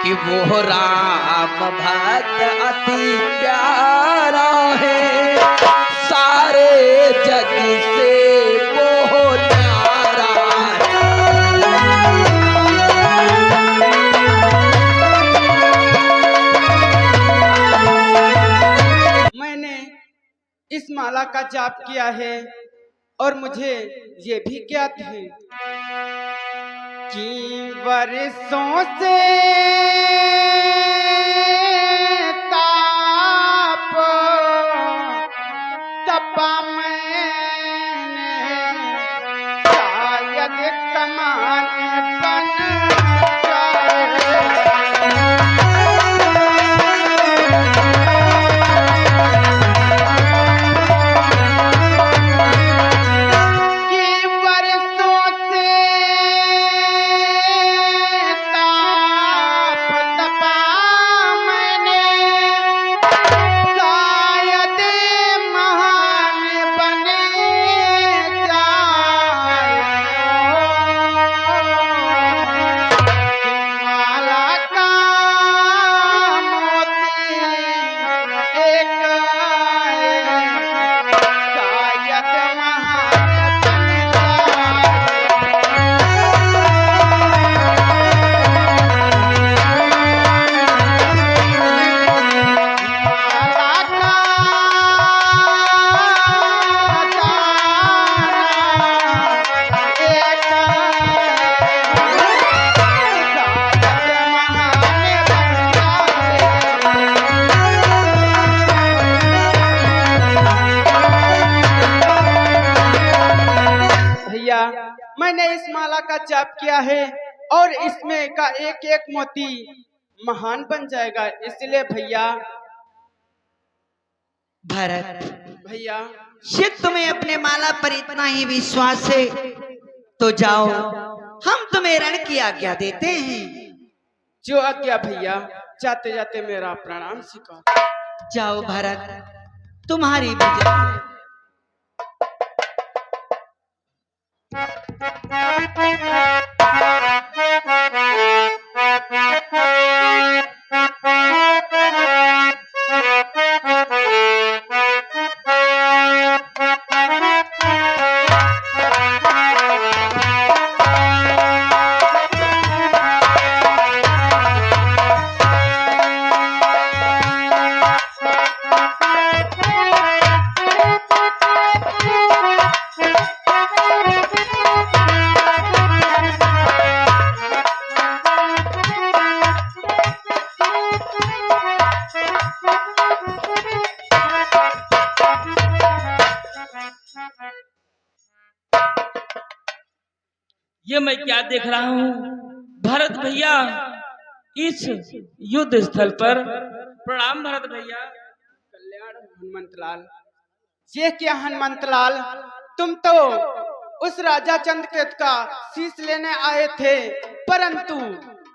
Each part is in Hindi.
कि वो राम भक्त अति प्यारा है, सारे जग से वो न्यारा है। मैंने इस माला का जाप किया है और मुझे ये भी ज्ञात है कि वर्षों से ताप तपा मैंने, शायद कमान बन जाए। मैंने इस माला का जाप किया है और इसमें का एक एक मोती महान बन जाएगा, इसलिए भैया भरत भैया यदि तुम्हें अपने माला पर इतना ही विश्वास है तो जाओ, हम तुम्हें रण की आज्ञा देते हैं। जो आज्ञा भैया, जाते जाते मेरा प्रणाम स्वीकार। जाओ भरत, तुम्हारी विजय। ये मैं क्या देख रहा हूँ भरत भैया इस युद्ध स्थल पर। प्रणाम भरत भैया। कल्याण हनुमंतलाल। ये क्या हनुमंतलाल, तुम तो उस राजा चंद्रकेत का शीश लेने आए थे, परंतु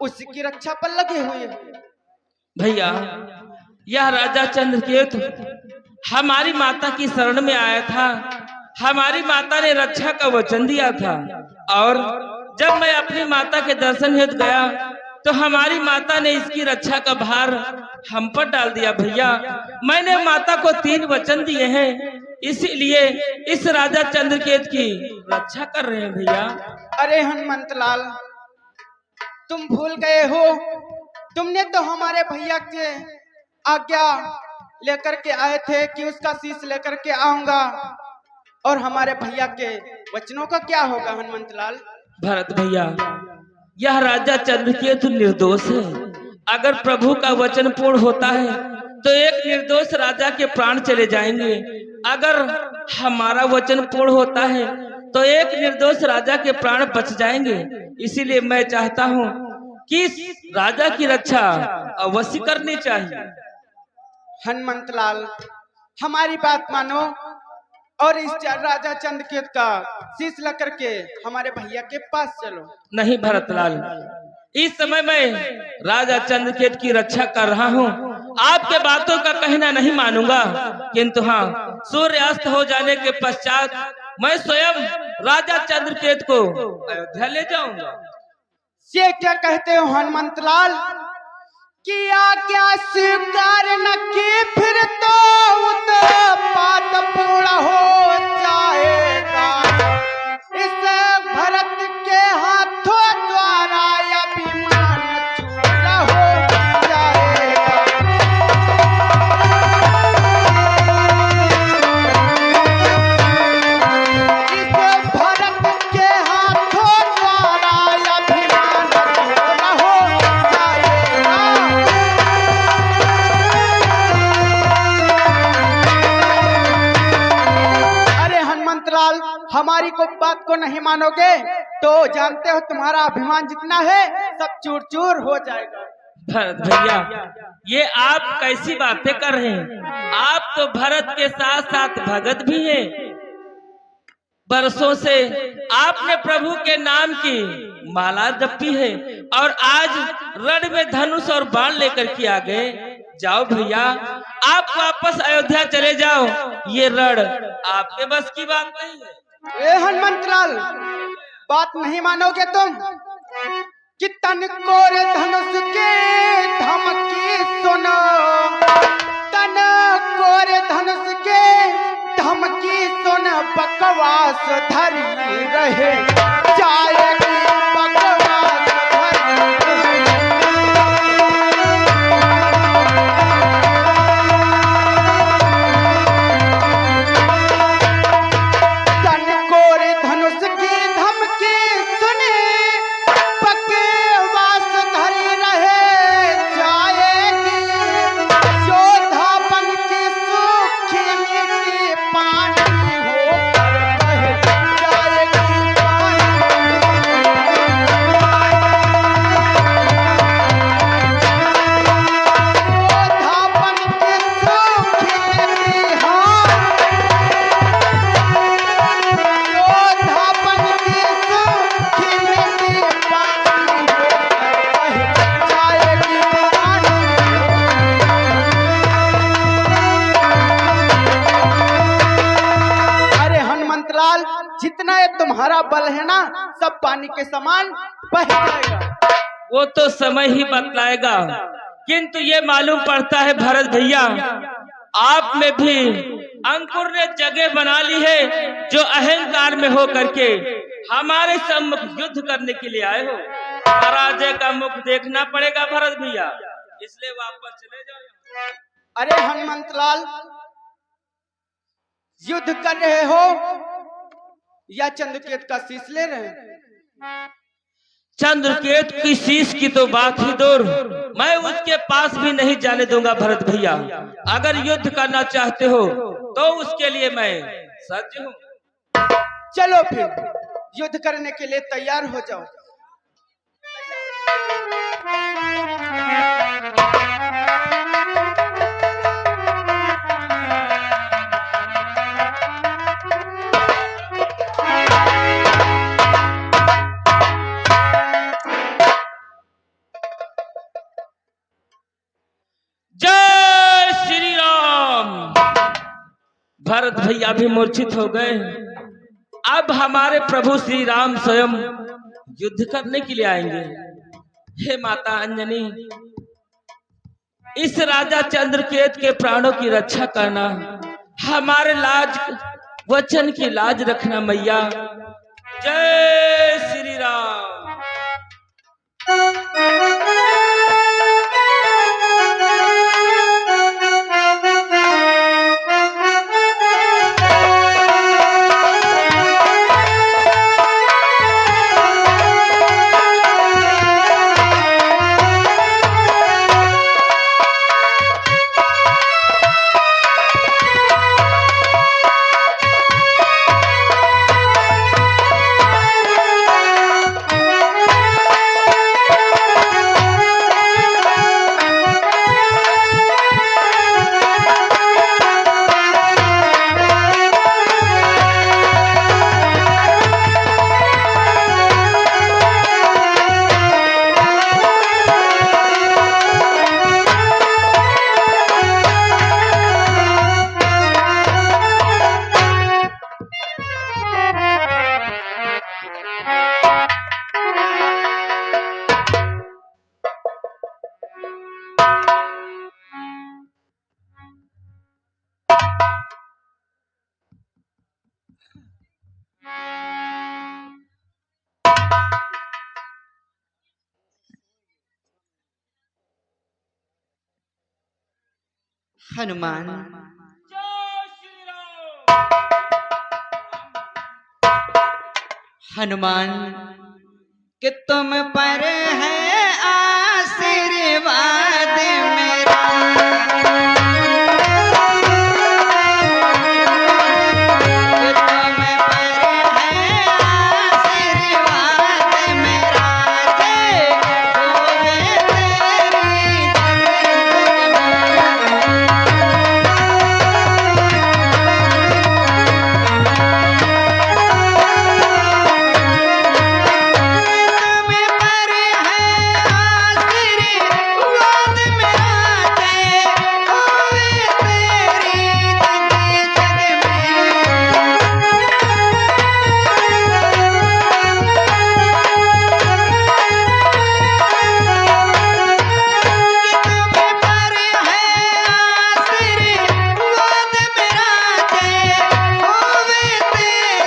उसकी रक्षा पर लगे हुए हो। भैया यह राजा चंद्रकेत हमारी माता की शरण में आया था, हमारी माता ने रक्षा का वचन दिया था और जब मैं अपनी माता के दर्शन हेतु गया तो हमारी माता ने इसकी रक्षा का भार हम पर डाल दिया। भैया मैंने माता को 3 वचन दिए हैं, इसीलिए इस राजा चंद्रकेत की रक्षा कर रहे हैं। भैया अरे हनुमंतलाल, तुम भूल गए हो, तुमने तो हमारे भैया के आज्ञा लेकर के आए थे कि उसका शीश लेकर के आऊंगा, और हमारे भैया के वचनों का क्या होगा हनुमंतलाल? भरत भैया यह राजा चंद्रकेतु निर्दोष है, अगर प्रभु का वचन पूर्ण होता है तो एक निर्दोष राजा के प्राण चले जाएंगे, अगर हमारा वचन पूर्ण होता है तो एक निर्दोष राजा के प्राण बच जाएंगे। इसीलिए मैं चाहता हूँ कि इस राजा की रक्षा अवश्य करनी चाहिए। हनुमंतलाल हमारी बात मानो और इस राजा चंद्रकेत का शीश लेकर के हमारे भैया के पास चलो। नहीं भरतलाल, इस समय मैं राजा चंद्रकेत की रक्षा कर रहा हूँ, आपके बातों का कहना नहीं मानूंगा, किंतु हाँ सूर्यास्त हो जाने के पश्चात मैं स्वयं राजा चंद्रकेत को अयोध्या ले जाऊंगा। ये क्या कहते हो हनुमंतलाल? किया क्या स्वीकार न की फिर तो उत्पात पूर्ण हो जाएगा। इस भरत के हाथों द्वारा अभिमान चूरा हो जाएगा। इस भरत के हाथों द्वारा अभिमान चूरा हो जाएगा। अरे हनुमंतलाल, हमारी को बात को नहीं मानोगे तो जानते हो तुम्हारा अभिमान जितना है सब चूर चूर हो जाएगा। भरत भैया, ये आप कैसी बातें कर रहे हैं? आप तो भरत के साथ साथ भगत भी हैं। बरसों से आपने प्रभु के नाम की माला जपी है और आज रण में धनुष और बाण लेकर के आ गए। जाओ भैया, आप वापस अयोध्या चले जाओ। ये रण आपके बस की बात नहीं है। ए हनुमंतलाल, बात नहीं मानोगे तुम कि तन कोर धनुष के धमकी सुनो। तन कोर धनुष के धमकी सुन बकवास धरी रहे जाएगी। बकवास धरी रहे। तन कोर धनुष की धमकी सुने बकवास धरी रहे जाएगी। योद्धा बन की सूखी मिट्टी पानी होकर बह जाएगी। योद्धा बन की सूखी मिट्टी, हाँ, योद्धा बन की सूखी मिट्टी पानी होकर बह जाएगी। अरे हनुमंतलाल, जितना ये तुम्हारा बल है ना सब पानी के समान बह जाएगा। वो तो समय ही बतलाएगा, किंतु ये मालूम पड़ता है भरत भैया, आप में भी अंकुर ने जगह बना ली है जो अहंकार में हो करके हमारे सम्मुख युद्ध करने के लिए आए हो। पराजय का मुख देखना पड़ेगा भरत भैया, इसलिए वापस चले जाओ। अरे हनुमंतलाल, युद्ध कर रहे हो या चंद्रकेत का शीश ले रहे हैं? चंद्रकेत की शीश की तो बात ही दूर, मैं उसके पास भी नहीं जाने दूंगा भरत भैया। अगर युद्ध करना चाहते हो तो उसके लिए मैं सज्ज हूँ। चलो फिर युद्ध करने के लिए तैयार हो जाओ। जय श्री राम। भरत भैया भी मूर्छित हो गए। अब हमारे प्रभु श्री राम स्वयं युद्ध करने के लिए आएंगे। हे माता अंजनी, इस राजा चंद्रकेत के प्राणों की रक्षा करना, हमारे लाज वचन की लाज रखना मैया। जय श्री राम। हनुमान, हनुमान कि तुम पर है आशीर्वाद मेरा, कि तुम पर है आशीर्वाद मेरा, जय होवे तेरी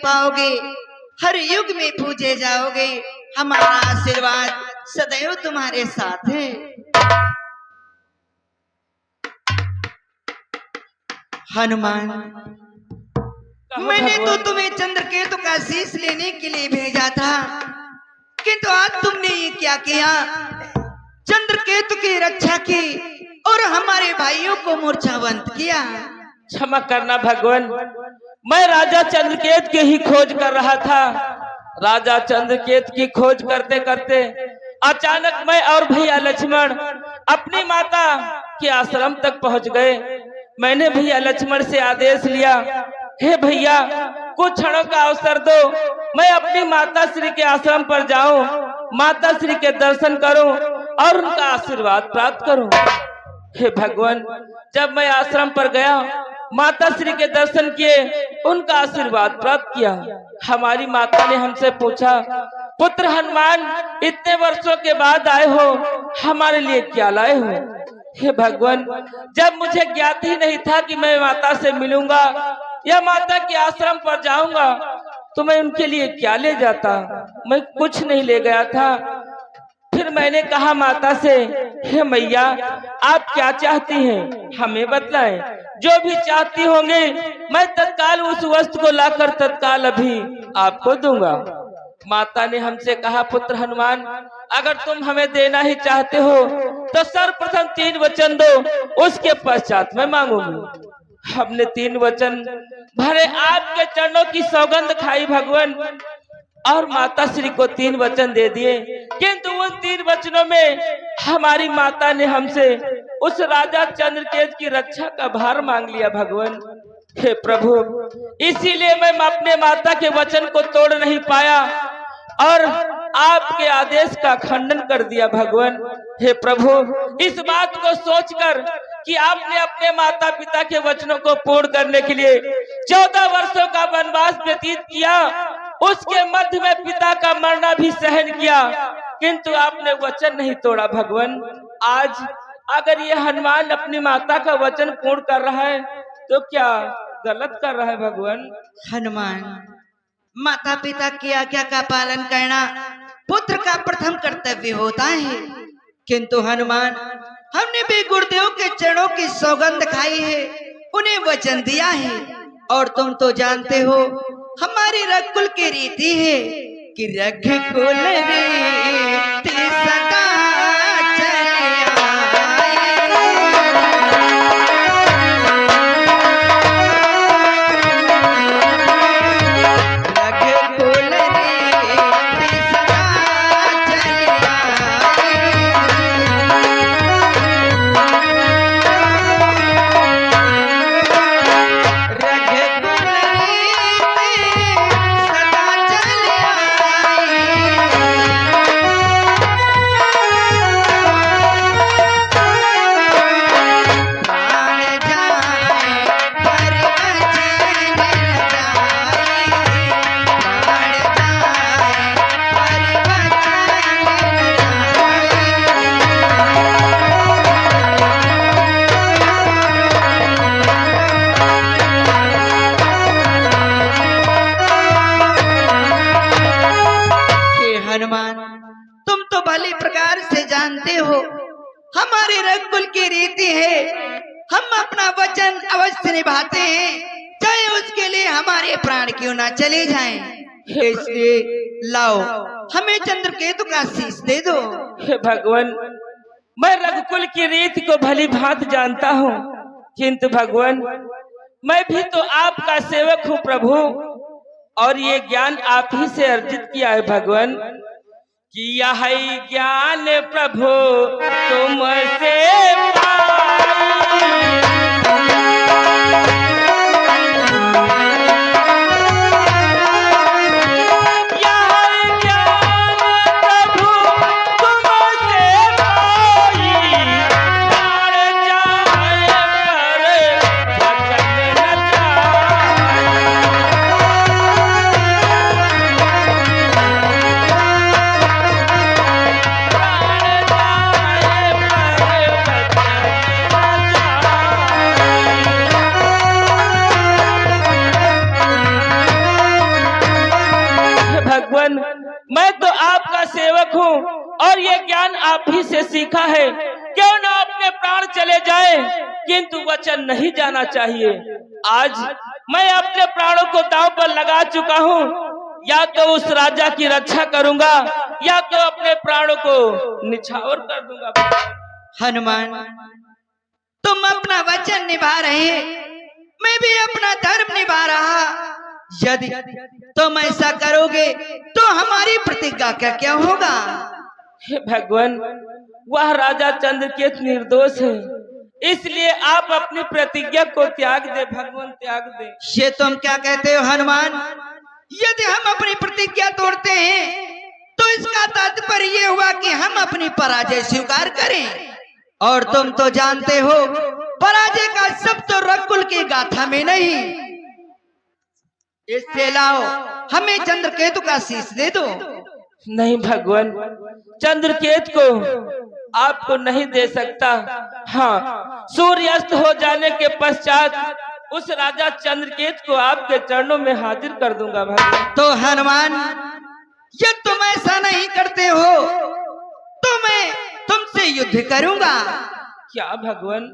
पाओगे, हर युग में पूजे जाओगे। हमारा आशीर्वाद सदैव तुम्हारे साथ है। हनुमान, मैंने तो तुम्हें चंद्रकेतु का शीश लेने के लिए भेजा था, किंतु आज तुमने ये क्या किया? चंद्रकेतु की रक्षा की और हमारे भाइयों को मूर्छावंत किया। क्षमा करना भगवान, मैं राजा चंद्रकेत की ही खोज कर रहा था। राजा चंद्रकेत की खोज करते करते अचानक मैं और भैया लक्ष्मण अपनी माता के आश्रम तक पहुंच गए। मैंने भैया लक्ष्मण से आदेश लिया, हे भैया कुछ क्षणों का अवसर दो, मैं अपनी माता श्री के आश्रम पर जाऊं, माता श्री के दर्शन करूं और उनका आशीर्वाद प्राप्त करूं। हे भगवान, जब मैं आश्रम पर गया, माता श्री के दर्शन किए, उनका आशीर्वाद प्राप्त किया। हमारी माता ने हमसे पूछा, पुत्र हनुमान इतने वर्षों के बाद आए हो, हमारे लिए क्या लाए हो? हे भगवान, जब मुझे ज्ञात ही नहीं था कि मैं माता से मिलूंगा या माता के आश्रम पर जाऊंगा, तो मैं उनके लिए क्या ले जाता? मैं कुछ नहीं ले गया था। फिर मैंने कहा माता से, हे मैया आप क्या चाहती हैं, हमें बतलाएं, जो भी चाहती होंगे मैं तत्काल उस वस्तु को लाकर तत्काल अभी आपको दूंगा। माता ने हमसे कहा, पुत्र हनुमान अगर तुम हमें देना ही चाहते हो तो सर्वप्रथम 3 वचन दो, उसके पश्चात मैं मांगूंगी। हमने 3 वचन भरे आपके चरणों की सौगंध खाई भगवान, और माता श्री को 3 वचन दे दिए। किंतु उन 3 वचनों में हमारी माता ने हमसे उस राजा चंद्रकेत की रक्षा का भार मांग लिया भगवान। हे प्रभु, इसीलिए मैं अपने माता के वचन को तोड़ नहीं पाया और आपके आदेश का खंडन कर दिया भगवान। हे प्रभु, इस बात को सोचकर कि आपने अपने माता पिता के वचनों को पूर्ण करने के लिए 14 वर्षों का वनवास व्यतीत किया, उसके मध्य में पिता का मरना भी सहन किया, किंतु आपने वचन नहीं तोड़ा भगवान। आज अगर ये हनुमान अपनी माता का वचन पूर्ण कर रहा है तो क्या गलत कर रहा है भगवान? हनुमान, माता पिता की आज्ञा का पालन करना पुत्र का प्रथम कर्तव्य होता है। किंतु हनुमान, हमने भी गुरुदेव के चरणों की सौगंध खाई है, उन्हें वचन दिया है, और तुम तो जानते हो हमारी रघुकुल की रीति है कि रघुकुल रीति सदा चली आए। रघुकुल रीति सदा चली आए। हनुमान, तुम तो भली प्रकार से जानते हो हमारे रघुकुल की रीति है, हम अपना वचन अवश्य निभाते हैं, चाहे उसके लिए हमारे प्राण क्यों ना चले जाएं। इसलिए लाओ, हमें चंद्रकेतु का शीश दे दो। हे भगवान, मैं रघुकुल की रीति को भली भांति जानता हूँ, किंतु भगवान मैं भी तो आपका सेवक हूँ प्रभु, और ये ज्ञान आप ही से अर्जित किया है भगवान। किया है ज्ञान प्रभु तुमसे भगवान, मैं तो आपका सेवक हूँ और ये ज्ञान आप ही से सीखा है। क्यों ना अपने प्राण चले जाए, किंतु वचन नहीं जाना चाहिए। आज मैं अपने प्राणों को दांव पर लगा चुका हूँ, या तो उस राजा की रक्षा करूंगा या तो अपने प्राणों को निछावर कर दूंगा। हनुमान, तुम अपना वचन निभा रहे, मैं भी अपना धर्म निभा रहा। यदि तुम ऐसा करोगे तो हमारी प्रतिज्ञा का क्या होगा? हे भगवान, वह राजा चंद्रकेतु निर्दोष है, इसलिए आप अपनी प्रतिज्ञा को त्याग दे भगवान, त्याग दे। ये तुम क्या कहते हो हनुमान? यदि हम अपनी प्रतिज्ञा तोड़ते हैं तो इसका तात्पर्य ये हुआ कि हम अपनी पराजय स्वीकार करें, और तुम तो जानते हो पराजय का सब तो रघुकुल की गाथा में नहीं। इससे लाओ, हमें चंद्रकेतु का शीश दे दो। नहीं भगवान, चंद्रकेतु को आपको नहीं दे सकता। हाँ, सूर्यास्त हो जाने के पश्चात उस राजा चंद्रकेतु को आपके चरणों में हाजिर कर दूंगा भगवान। तो हनुमान, यदि तुम ऐसा नहीं करते हो तो मैं तुमसे युद्ध करूंगा। क्या भगवान?